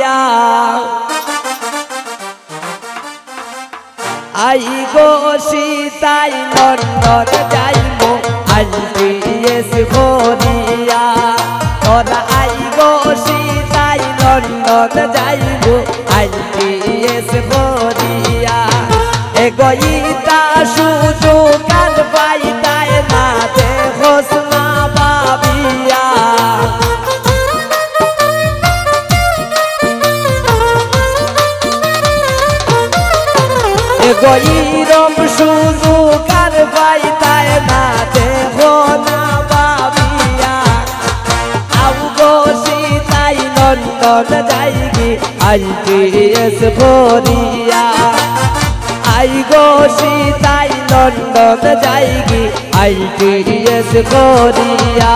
ভাবিয়া আই গো সীতাই লন্ডন যাইবো আইপিএস করিয়া তোরা আই গো সীতাই লন্ডন যাইবো আইপিএস করিয়া এগোইতা সুযোগ আর পাইতায় না দেখোস না ভাবিয়া এগোইরম সুযোগ আর পাইতায় না দেখো না ভাবিয়া আউ গো সীতাই লন্ডন যাইবি আইপিএস করিয়া আই গো সীতাই লন্ডন যাইগি আইপিএস করিয়া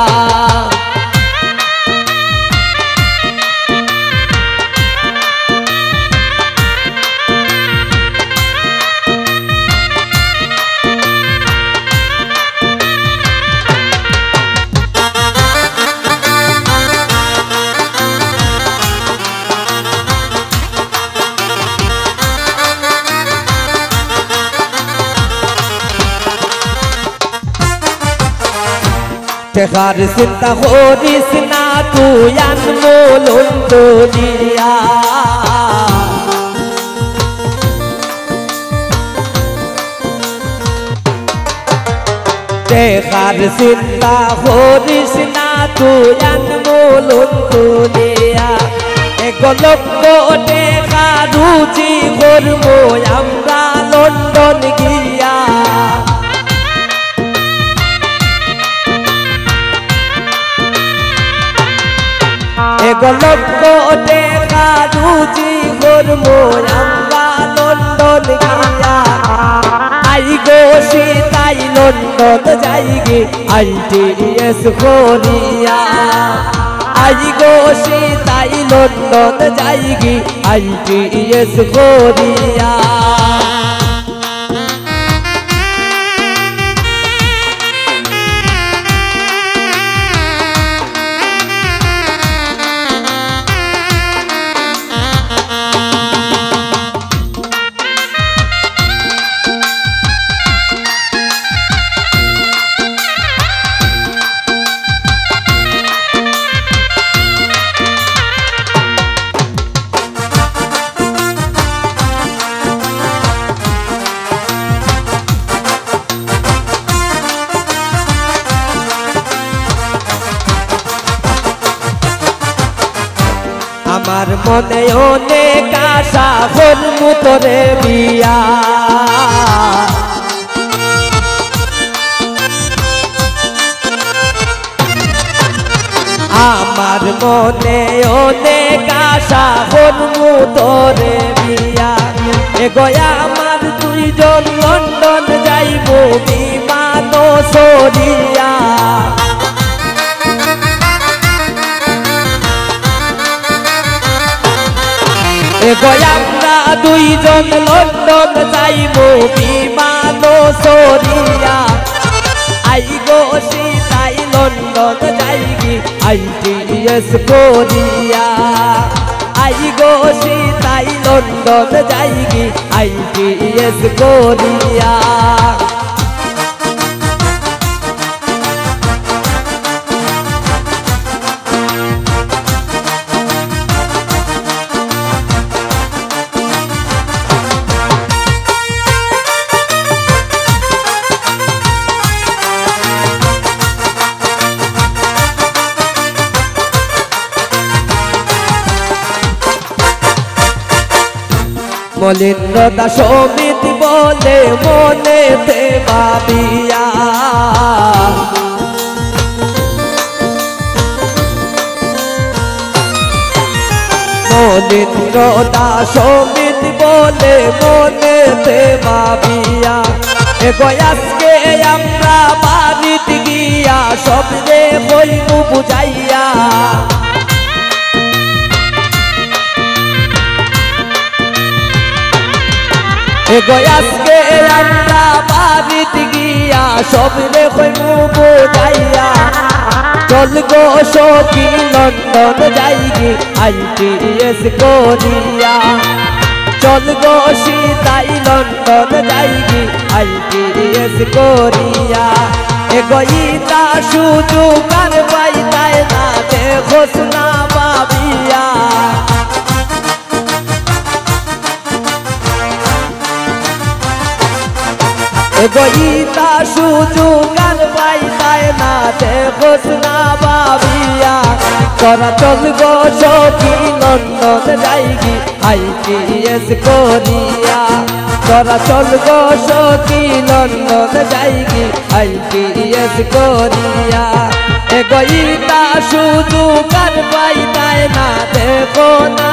টেকার চিন্তা করিস না তুই আনমোলন দুনিয়া টেকার চিন্তা করিস না তুই আনমোলন দুনিয়া এক লক্ষ টেকা রুজি করবো আমরা লন্ডন গিয়া এক লক্ষ টেকা রুজি করবো আমরা লন্ডন গিয়া আই গো সীতাই লন্ডন যাইগে আইপিএস করিয়া আই গো সীতাই লন্ডন যাইগে আইপিএস করিয়া আমার মনে অনেক আশা করমু তোরে বিয়া আমার মনে অনেক আশা করমু তোরে বিয়া এগোয়া আমার দুইজন লন্ডন যাইব বিমান সরিয়া আমরা দুইজন লন্ডন যাইব বিমান সরিয়া আই গো সীতাই লন্ডন যাইগি আইপিএস করিয়া আই গো সীতাই লন্ডন যাইগি আইপিএস করিয়া মলিন্দ্রতা সমিতি বলে মনেতে ভাবিয়া মলিন্দ্রতা সমিতি বলে মনেতে ভাবিয়া এগোয় আজকে আমরা বাড়িতে গিয়া সব রে বইমু বুঝাইয়া এগোয় আজকে আমরা বাড়িত গিয়া সব রে কইমু বোঝাইয়া চল গো সখী লন্ডন যাইগি ITS করিয়া চল গো সীতাই লন্ডন যাইগি ITS করিয়া এগোইতা সুযোগ আর পাইতায় না দেখোস না ভাবিয়া এগোইতা সুযোগ আর পাইতায় না দেখোস না ভাবিয়া তোরা চল গো সখী লন্ডন যাইগি ITS করিয়া তোরা চল গো সখী লন্ডন যাইগি ITS করিয়া এগোইতা সুযোগ আর পাইতায় না দেখো না